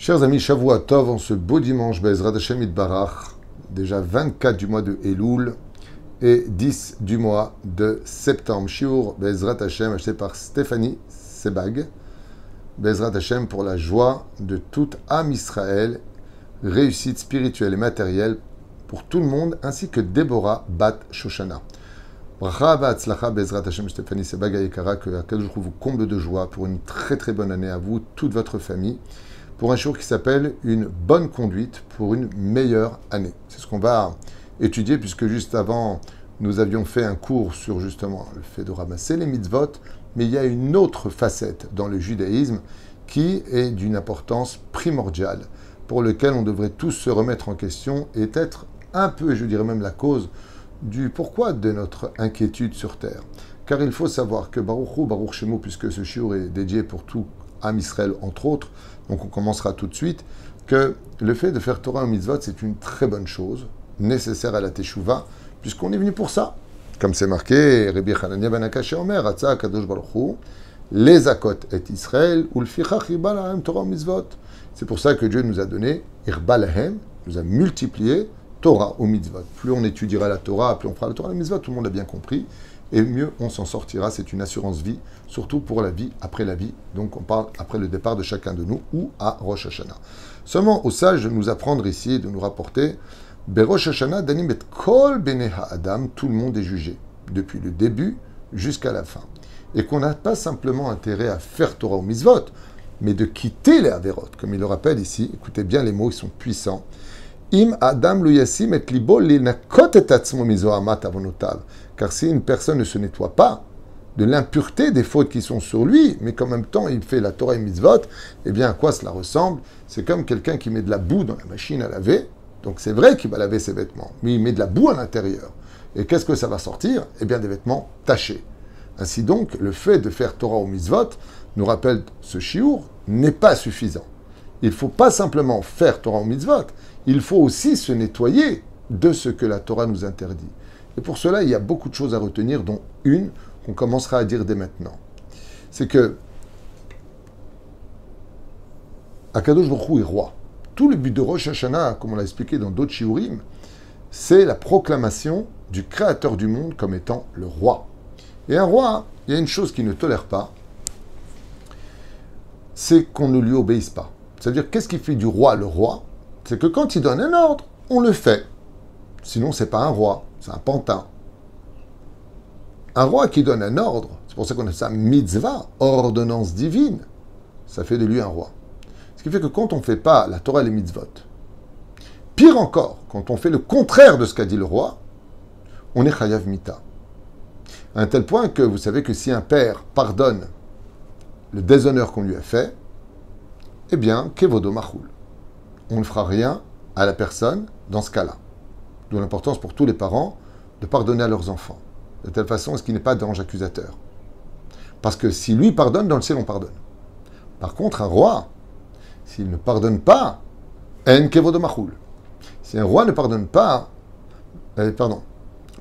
Chers amis, Shavua Tov, en ce beau dimanche, Be'ezrat Hashem Yitbarach, déjà 24 du mois de Elul et 10 du mois de septembre. Shiur Be'ezrat Hashem, acheté par Stéphanie Sebag. Be'ezrat Hashem pour la joie de tout Am Israël, réussite spirituelle et matérielle pour tout le monde, ainsi que Déborah Bat Shoshana. Bracha v'atzlacha Be'ezrat Hashem Stéphanie Sebag Ayekara, que Akadosh vous comble de joie pour une très très bonne année à vous, toute votre famille, pour un jour qui s'appelle une bonne conduite pour une meilleure année. C'est ce qu'on va étudier, puisque juste avant, nous avions fait un cours sur justement le fait de ramasser les mitzvot, mais il y a une autre facette dans le judaïsme qui est d'une importance primordiale, pour lequel on devrait tous se remettre en question et être un peu, et je dirais même la cause du pourquoi de notre inquiétude sur terre. Car il faut savoir que Baruch Hu, Baruch Shemu, puisque ce shiur est dédié pour tout Am Israël, entre autres, donc on commencera tout de suite, que le fait de faire Torah au mitzvot, c'est une très bonne chose, nécessaire à la Teshuvah, puisqu'on est venu pour ça. Comme c'est marqué, Rabbi Hanania ben Akash Omer, Atza Kadosh Baruch Hu, les Akot et Israël, ou le Fichach Irba Lahem Torah au mitzvot. C'est pour ça que Dieu nous a donné, Irba Lahem, nous a multiplié Torah au mitzvot. Plus on étudiera la Torah, plus on fera la Torah au mitzvot, tout le monde a bien compris, et mieux on s'en sortira. C'est une assurance vie, surtout pour la vie après la vie. Donc on parle après le départ de chacun de nous ou à Rosh Hashanah. Seulement au sage de nous apprendre ici, de nous rapporter Berosh Hashanah danim et kol bnei ha'adam, tout le monde est jugé, depuis le début jusqu'à la fin. Et qu'on n'a pas simplement intérêt à faire Torah au mitzvot, mais de quitter les averot. Comme il le rappelle ici, écoutez bien les mots, ils sont puissants. Im Adam lo yasim et libo linakot et atzmo mizohamat avonotav. Car si une personne ne se nettoie pas de l'impureté des fautes qui sont sur lui, mais qu'en même temps il fait la Torah et mitzvot, eh bien à quoi cela ressemble? C'est comme quelqu'un qui met de la boue dans la machine à laver. Donc c'est vrai qu'il va laver ses vêtements, mais il met de la boue à l'intérieur. Et qu'est-ce que ça va sortir? Eh bien des vêtements tachés. Ainsi donc, le fait de faire Torah ou mitzvot, nous rappelle ce shiur, n'est pas suffisant. Il ne faut pas simplement faire Torah ou mitzvot, il faut aussi se nettoyer de ce que la Torah nous interdit. Et pour cela, il y a beaucoup de choses à retenir, dont une qu'on commencera à dire dès maintenant. C'est que Akadosh Baruch Hu est roi. Tout le but de Rosh Hashanah, comme on l'a expliqué dans d'autres shiurim, c'est la proclamation du Créateur du monde comme étant le roi. Et un roi, il y a une chose qu'il ne tolère pas, c'est qu'on ne lui obéisse pas. C'est-à-dire, qu'est-ce qui fait du roi le roi? C'est que quand il donne un ordre, on le fait. Sinon, c'est pas un roi, c'est un pantin. Un roi qui donne un ordre, c'est pour ça qu'on appelle ça mitzvah, ordonnance divine, ça fait de lui un roi. Ce qui fait que quand on ne fait pas la Torah et les mitzvot, pire encore, quand on fait le contraire de ce qu'a dit le roi, on est chayav mita. À un tel point que vous savez que si un père pardonne le déshonneur qu'on lui a fait, eh bien, kevodo machoul. On ne fera rien à la personne dans ce cas-là. D'où l'importance pour tous les parents de pardonner à leurs enfants. De telle façon à ce qu'il n'est pas d'ange accusateur. Parce que si lui pardonne, dans le ciel on pardonne. Par contre, un roi, s'il ne pardonne pas, en kevodo machoul. Si un roi ne pardonne pas,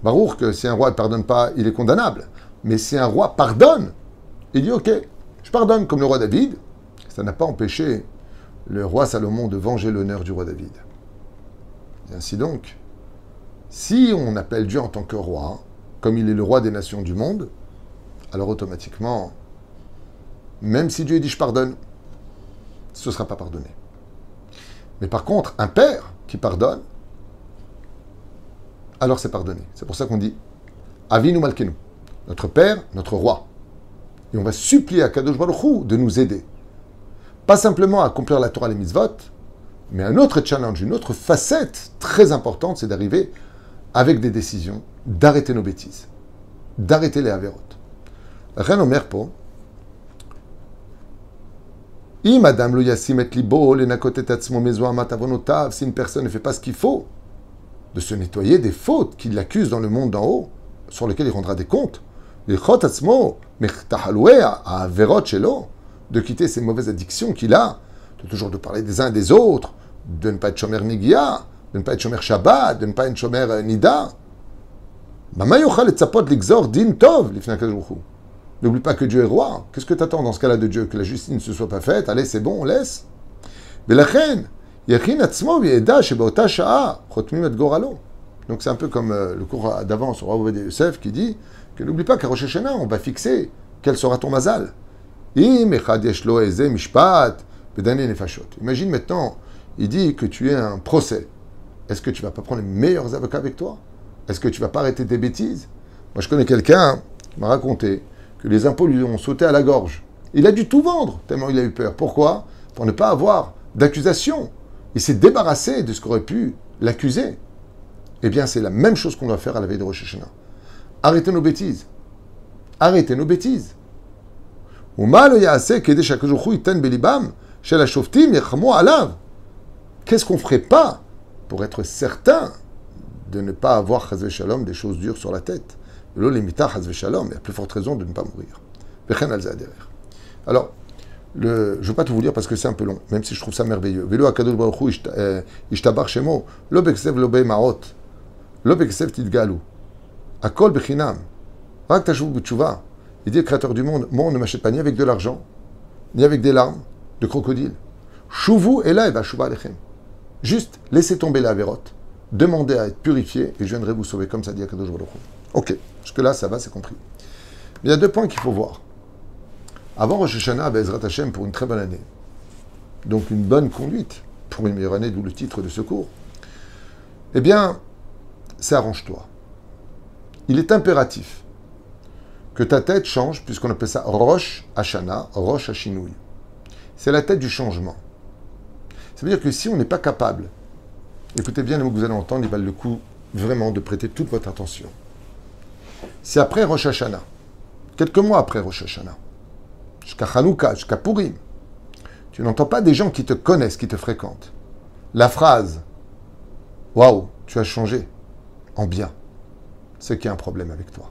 Baruch, que si un roi ne pardonne pas, il est condamnable. Mais si un roi pardonne, il dit ok, je pardonne, comme le roi David. Ça n'a pas empêché le roi Salomon de venger l'honneur du roi David. Et ainsi donc, si on appelle Dieu en tant que roi, comme il est le roi des nations du monde, alors automatiquement, même si Dieu dit je pardonne, ce ne sera pas pardonné. Mais par contre, un père qui pardonne, alors c'est pardonné. C'est pour ça qu'on dit Avinu Malkenu, notre père, notre roi. Et on va supplier à Kadosh Baruch Hu de nous aider. Pas simplement à accomplir la Torah et les mitzvot, mais un autre challenge, une autre facette très importante, c'est d'arriver avec des décisions, d'arrêter nos bêtises, d'arrêter les avérotes. Ren Omer po, si une personne ne fait pas ce qu'il faut, de se nettoyer des fautes qui l'accusent dans le monde d'en haut, sur lesquelles il rendra des comptes, de quitter ces mauvaises addictions qu'il a, de toujours de parler des uns et des autres, de ne pas être shomer nigia, de ne pas être shomer Shabbat, de ne pas être shomer nida. N'oublie pas que Dieu est roi. Qu'est-ce que tu attends dans ce cas-là de Dieu? Que la justice ne se soit pas faite? Allez, c'est bon, on laisse. ולכן, יכין עצמו וידע שבאותה שעה חותמים את גורלו. Donc c'est un peu comme le cours d'avant sur Rav Ovadia Yosef qui dit que n'oublie pas qu'à Rosh Hashanah, on va fixer quel sera ton mazal. Imagine maintenant, il dit que tu es un procès. Est-ce que tu ne vas pas prendre les meilleurs avocats avec toi? Est-ce que tu ne vas pas arrêter tes bêtises? Moi, je connais quelqu'un qui m'a raconté que les impôts lui ont sauté à la gorge. Il a dû tout vendre, tellement il a eu peur. Pourquoi? Pour ne pas avoir d'accusation. Il s'est débarrassé de ce qu'aurait pu l'accuser. Eh bien, c'est la même chose qu'on doit faire à la veille de Rosh Hashanah. Arrêtez nos bêtises. Arrêtez nos bêtises. Qu'est-ce qu'on ne ferait pas pour être certain de ne pas avoir, chas v'shalom, des choses dures sur la tête? L'eau limita, chas v'shalom, il y a plus forte raison de ne pas mourir. Alors, je ne veux pas tout vous lire parce que c'est un peu long, même si je trouve ça merveilleux. Velo akadosh baruch hu ishtabar shemo, lo beksev lo be'maot, lo beksev tidgalu, akol bechinam, rak tashuv b'tshuva. Il dit, créateur du monde, moi on ne m'achète pas ni avec de l'argent, ni avec des larmes de crocodile. Shuvu ela eva shuva alechem. Juste, laissez tomber la vérote, demandez à être purifié et je viendrai vous sauver, comme ça dit Akadosh Baruch Hu. Ok, jusque-là, ça va, c'est compris. Mais il y a deux points qu'il faut voir. Avant Rosh Hashanah, Be'ezrat Hashem, pour une très bonne année, donc une bonne conduite, pour une meilleure année, d'où le titre de ce cours, eh bien, c'est arrange-toi. Il est impératif que ta tête change, puisqu'on appelle ça Rosh Hashanah, Rosh Hashinui. C'est la tête du changement. Ça veut dire que si on n'est pas capable, écoutez bien les mots que vous allez entendre, il valent le coup vraiment de prêter toute votre attention. C'est après Rosh Hashanah, quelques mois après Rosh Hashanah, jusqu'à Hanouka, jusqu'à Purim, tu n'entends pas des gens qui te connaissent, qui te fréquentent. La phrase « Waouh, tu as changé » en bien, c'est qu'il y a un problème avec toi.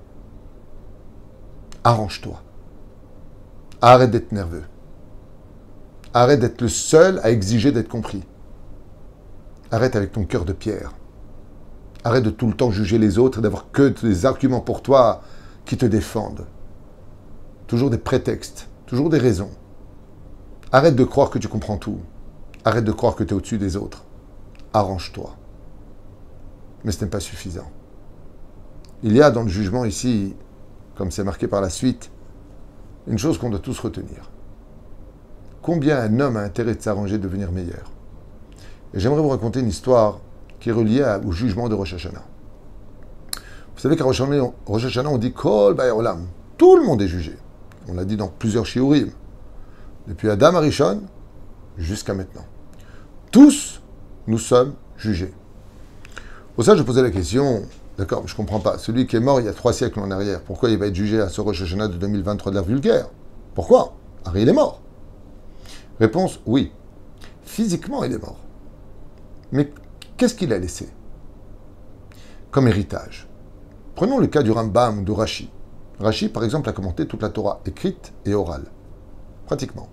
Arrange-toi. Arrête d'être nerveux. Arrête d'être le seul à exiger d'être compris. Arrête avec ton cœur de pierre. Arrête de tout le temps juger les autres et d'avoir que des arguments pour toi qui te défendent. Toujours des prétextes, toujours des raisons. Arrête de croire que tu comprends tout. Arrête de croire que tu es au-dessus des autres. Arrange-toi. Mais ce n'est pas suffisant. Il y a dans le jugement ici, comme c'est marqué par la suite, une chose qu'on doit tous retenir. Combien un homme a intérêt de s'arranger, de devenir meilleur? Et j'aimerais vous raconter une histoire qui est reliée au jugement de Rosh Hashanah. Vous savez qu'à Rosh Hashanah, on dit Kol Ba'er Olam. Tout le monde est jugé. On l'a dit dans plusieurs shiurim. Depuis Adam Arishon jusqu'à maintenant. Tous, nous sommes jugés. Pour ça, je posais la question, d'accord, je ne comprends pas. Celui qui est mort il y a 3 siècles en arrière, pourquoi il va être jugé à ce Rosh Hashanah de 2023 de l'ère vulgaire? Pourquoi? Ari, il est mort. Réponse, oui. Physiquement, il est mort. Mais qu'est-ce qu'il a laissé comme héritage? Prenons le cas du Rambam, de Rashi. Rashi, par exemple, a commenté toute la Torah, écrite et orale. Pratiquement.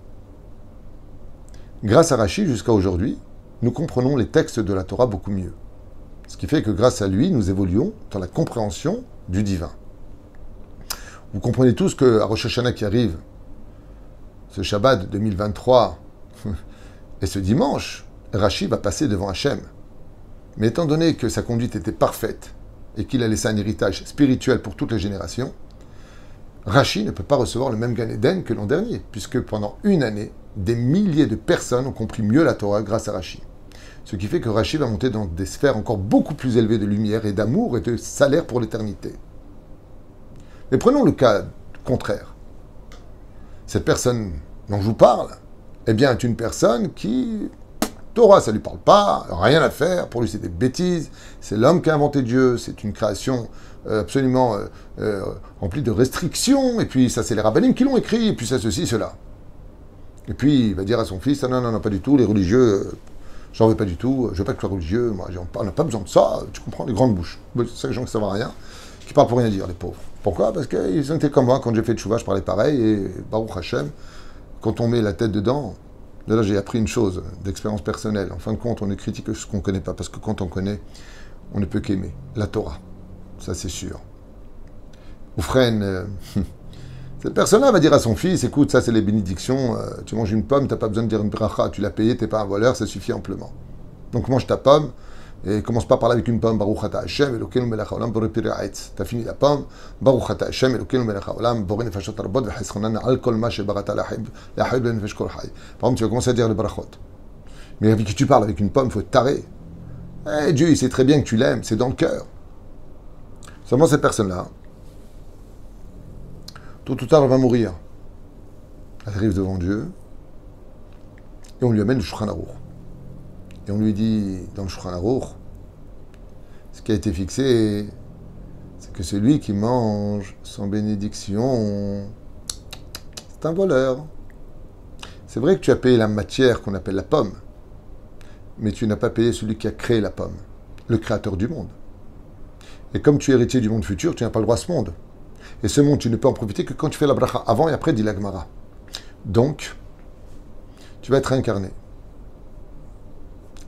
Grâce à Rashi, jusqu'à aujourd'hui, nous comprenons les textes de la Torah beaucoup mieux. Ce qui fait que grâce à lui, nous évoluons dans la compréhension du divin. Vous comprenez tous qu'à Rosh Hashanah qui arrive, ce Shabbat 2023, et ce dimanche, Rashi va passer devant Hachem. Mais étant donné que sa conduite était parfaite et qu'il a laissé un héritage spirituel pour toutes les générations, Rashi ne peut pas recevoir le même Gan Eden que l'an dernier, puisque pendant une année, des milliers de personnes ont compris mieux la Torah grâce à Rashi. Ce qui fait que Rashi va monter dans des sphères encore beaucoup plus élevées de lumière et d'amour et de salaire pour l'éternité. Mais prenons le cas contraire. Cette personne dont je vous parle, eh bien, est une personne qui... Torah, ça ne lui parle pas, rien à faire, pour lui c'est des bêtises, c'est l'homme qui a inventé Dieu, c'est une création absolument remplie de restrictions, et puis ça c'est les rabbinim qui l'ont écrit, et puis ça ceci, cela. Et puis il va dire à son fils, ah non, non, non, pas du tout, les religieux, j'en veux pas du tout, je veux pas que tu sois religieux, moi on n'a pas besoin de ça, tu comprends, les grandes bouches. C'est les gens qui ne savent rien, qui parlent pour rien dire, les pauvres. Pourquoi? Parce qu'ils ont été comme moi, quand j'ai fait tchouva, je parlais pareil, et Baruch Hashem, quand on met la tête dedans, de là j'ai appris une chose d'expérience personnelle. En fin de compte, on ne critique que ce qu'on ne connaît pas, parce que quand on connaît, on ne peut qu'aimer. La Torah, ça c'est sûr. Oufren, Cette personne-là va dire à son fils, écoute, ça c'est les bénédictions, tu manges une pomme, tu n'as pas besoin de dire une bracha, tu l'as payé, tu n'es pas un voleur, ça suffit amplement. Donc mange ta pomme, et commence pas par là avec une pomme, Baruch ata Hashem, Elokeinu melech haolam, borei pirei ha'etz. T'as fini la pomme, Baruch ata Hashem, Elokeinu melech haolam, borei nefashot rabot, v'cheschonan al kol ma shebarata la'chayv benefesh kol chay. Par exemple, tu vas commencer à dire le brachot. Mais avec qui tu parles avec une pomme, il faut te tarer. Eh, Dieu, il sait très bien que tu l'aimes, c'est dans le cœur. Seulement cette personne-là, tôt ou tard, elle va mourir. Elle arrive devant Dieu, et on lui amène le Shulchan Aruch. Et on lui dit, dans le Shulchan Aruch, ce qui a été fixé, c'est que celui qui mange sans bénédiction, c'est un voleur. C'est vrai que tu as payé la matière qu'on appelle la pomme, mais tu n'as pas payé celui qui a créé la pomme, le créateur du monde. Et comme tu es héritier du monde futur, tu n'as pas le droit à ce monde. Et ce monde, tu ne peux en profiter que quand tu fais la bracha avant et après, dit la Gemara. Donc, tu vas être réincarné.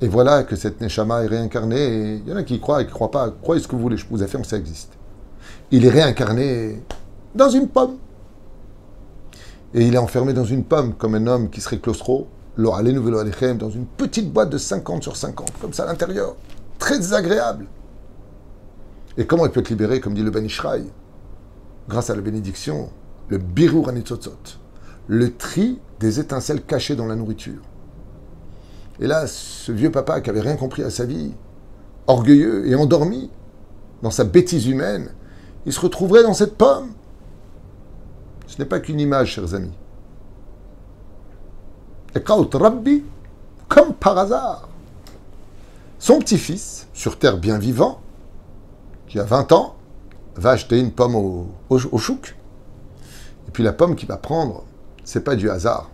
Et voilà que cette Neshama est réincarnée. Et il y en a qui y croient et qui ne croient pas. Croyez ce que vous voulez, je vous affirme, ça existe. Il est réincarné dans une pomme. Et il est enfermé dans une pomme, comme un homme qui serait claustro, dans une petite boîte de 50 sur 50, comme ça à l'intérieur. Très désagréable. Et comment il peut être libéré, comme dit le Ben Ishraï, grâce à la bénédiction, le birur hanitzotzot, le tri des étincelles cachées dans la nourriture. Et là, ce vieux papa qui avait rien compris à sa vie, orgueilleux et endormi dans sa bêtise humaine, il se retrouverait dans cette pomme. Ce n'est pas qu'une image, chers amis. Ekaut Rabbi, comme par hasard, son petit-fils, sur terre bien vivant, qui a 20 ans, va acheter une pomme au chouk. Et puis la pomme qu'il va prendre, c'est pas du hasard.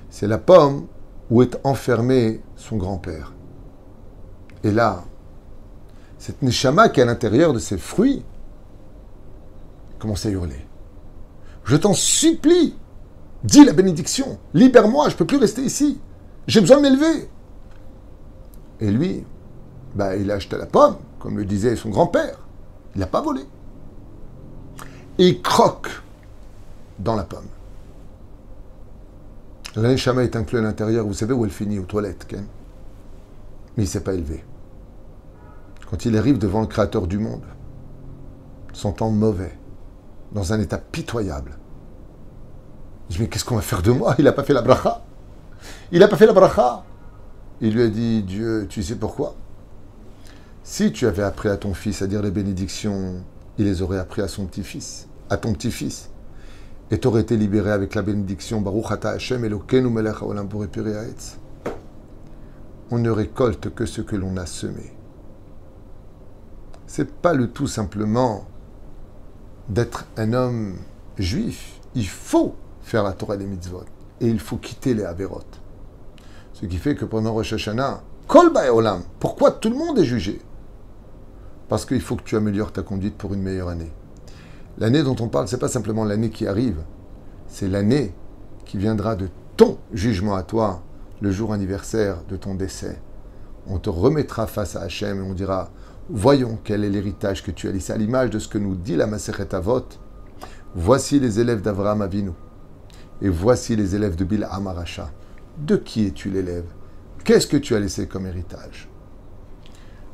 C'est la pomme où est enfermé son grand-père. Et là, cette neshama qui est à l'intérieur de ces fruits commence à hurler. Je t'en supplie, dis la bénédiction, libère-moi, je ne peux plus rester ici. J'ai besoin de m'élever. Et lui, il a acheté la pomme, comme le disait son grand-père. Il n'a pas volé. Et il croque dans la pomme. La neshama est inclue à l'intérieur, vous savez où elle finit, aux toilettes, Ken. Mais il ne s'est pas élevé. Quand il arrive devant le Créateur du monde, sentant mauvais, dans un état pitoyable, il dit, mais qu'est-ce qu'on va faire de moi? Il n'a pas fait la bracha. Il n'a pas fait la bracha. Il lui a dit, Dieu, tu sais pourquoi? Si tu avais appris à ton fils à dire les bénédictions, il les aurait appris à son petit-fils, à ton petit-fils. Et tu aurais été libéré avec la bénédiction. Baruch ata Hashem Elokeinu melech haolam borei pirei ha'etz. On ne récolte que ce que l'on a semé. C'est pas le tout simplement d'être un homme juif. Il faut faire la Torah et les mitzvot. Et il faut quitter les averot. Ce qui fait que pendant Rosh Hashanah, Kol ba'olam, pourquoi tout le monde est jugé? Parce qu'il faut que tu améliores ta conduite pour une meilleure année. L'année dont on parle, ce n'est pas simplement l'année qui arrive, c'est l'année qui viendra de ton jugement à toi, le jour anniversaire de ton décès. On te remettra face à Hachem et on dira, voyons quel est l'héritage que tu as laissé, à l'image de ce que nous dit la Masechet Avot. Voici les élèves d'Avraham Avinu et voici les élèves de Bil'am Aracha. De qui es-tu l'élève? Qu'est-ce que tu as laissé comme héritage?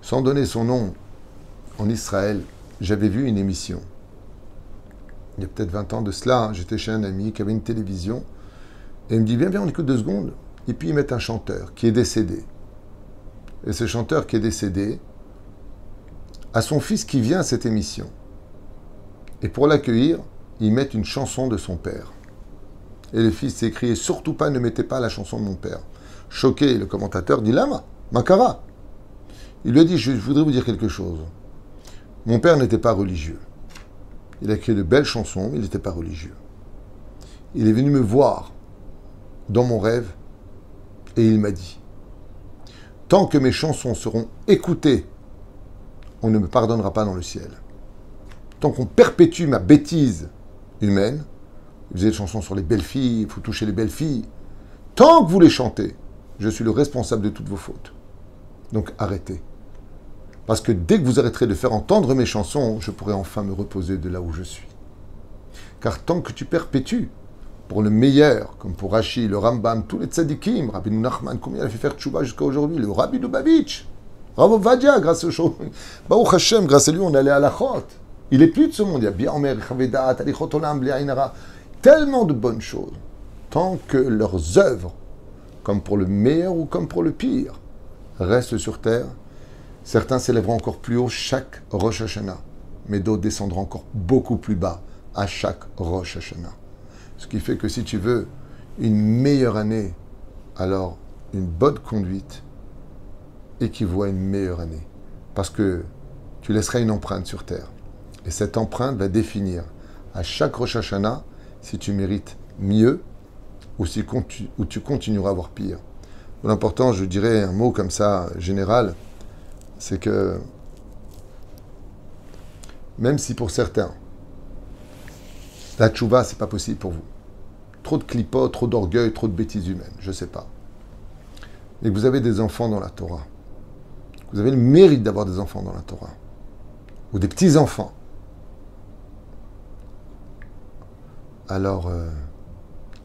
Sans donner son nom, en Israël, j'avais vu une émission. Il y a peut-être 20 ans de cela, j'étais chez un ami qui avait une télévision, et il me dit, viens, on écoute 2 secondes. Et puis ils mettent un chanteur qui est décédé. Et ce chanteur qui est décédé a son fils qui vient à cette émission. Et pour l'accueillir, ils mettent une chanson de son père. Et le fils s'est crié, surtout pas, ne mettez pas la chanson de mon père. Choqué, le commentateur dit, Lama, Makara. Il lui a dit, je voudrais vous dire quelque chose. Mon père n'était pas religieux. Il a écrit de belles chansons, mais il n'était pas religieux. Il est venu me voir dans mon rêve et il m'a dit, tant que mes chansons seront écoutées, on ne me pardonnera pas dans le ciel. Tant qu'on perpétue ma bêtise humaine, il faisait des chansons sur les belles filles, il faut toucher les belles filles, tant que vous les chantez, je suis le responsable de toutes vos fautes. Donc arrêtez. Parce que dès que vous arrêterez de faire entendre mes chansons, je pourrai enfin me reposer de là où je suis. Car tant que tu perpétues pour le meilleur, comme pour Rashi, le Rambam, tous les tzadikim, Rabbi Nachman, combien il a fait faire tchouba jusqu'à aujourd'hui, le Rabbi Lubavitch, Rav Ovadia, grâce au show, Baruch Hashem, grâce à lui, on allait à la Chot. Il est plus de ce monde, il y a Biamer, Chavedat, Alichot Olam, Bliainara, tellement de bonnes choses. Tant que leurs œuvres, comme pour le meilleur ou comme pour le pire, restent sur terre, certains s'élèveront encore plus haut chaque Rosh Hashanah, mais d'autres descendront encore beaucoup plus bas à chaque Rosh Hashanah. Ce qui fait que si tu veux une meilleure année, alors une bonne conduite équivaut à une meilleure année. Parce que tu laisseras une empreinte sur terre. Et cette empreinte va définir à chaque Rosh Hashanah si tu mérites mieux ou si tu continueras à avoir pire. L'important, je dirais un mot comme ça, général, c'est que même si pour certains, la tchouva, c'est pas possible pour vous. Trop de clipotes, trop d'orgueil, trop de bêtises humaines, je sais pas. Et que vous avez des enfants dans la Torah, vous avez le mérite d'avoir des enfants dans la Torah, ou des petits-enfants, alors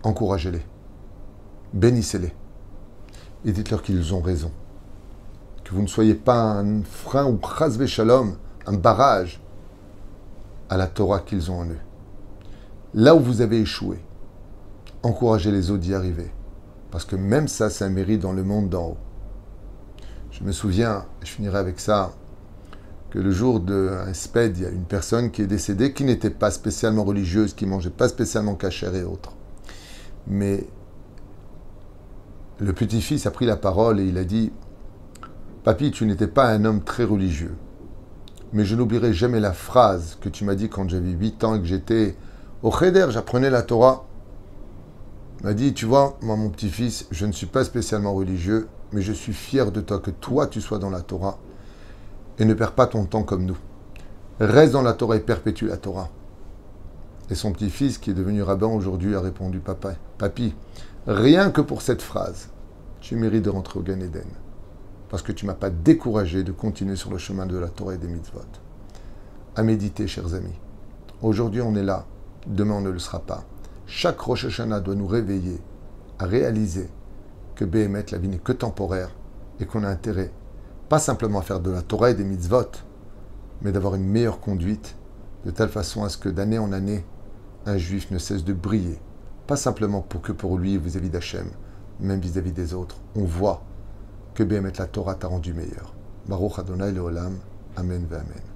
encouragez-les, bénissez-les, et dites-leur qu'ils ont raison. Que vous ne soyez pas un frein ou chas v'shalom, un barrage à la Torah qu'ils ont en eux. Là où vous avez échoué, encouragez les autres d'y arriver. Parce que même ça, c'est un mérite dans le monde d'en haut. Je me souviens, et je finirai avec ça, que le jour d'un sped, il y a une personne qui est décédée, qui n'était pas spécialement religieuse, qui ne mangeait pas spécialement kasher et autres. Mais le petit-fils a pris la parole et il a dit « Papy, tu n'étais pas un homme très religieux, mais je n'oublierai jamais la phrase que tu m'as dit quand j'avais 8 ans et que j'étais au Cheder, j'apprenais la Torah. » Il m'a dit « Tu vois, moi, mon petit-fils, je ne suis pas spécialement religieux, mais je suis fier de toi, que toi, tu sois dans la Torah. Et ne perds pas ton temps comme nous. Reste dans la Torah et perpétue la Torah. » Et son petit-fils, qui est devenu rabbin aujourd'hui, a répondu « Papy, rien que pour cette phrase, tu mérites de rentrer au Gan Eden. Parce que tu ne m'as pas découragé de continuer sur le chemin de la Torah et des mitzvot. » À méditer, chers amis. Aujourd'hui, on est là. Demain, on ne le sera pas. Chaque Rosh Hashanah doit nous réveiller à réaliser que Béhémet, la vie n'est que temporaire et qu'on a intérêt, pas simplement à faire de la Torah et des mitzvot, mais d'avoir une meilleure conduite, de telle façon à ce que d'année en année, un juif ne cesse de briller, pas simplement pour lui vis-à-vis d'Hachem, même vis-à-vis des autres. On voit que Béhémet, la Torah t'a rendu meilleur. Baruch Adonai Leolam. Amen ve Amen.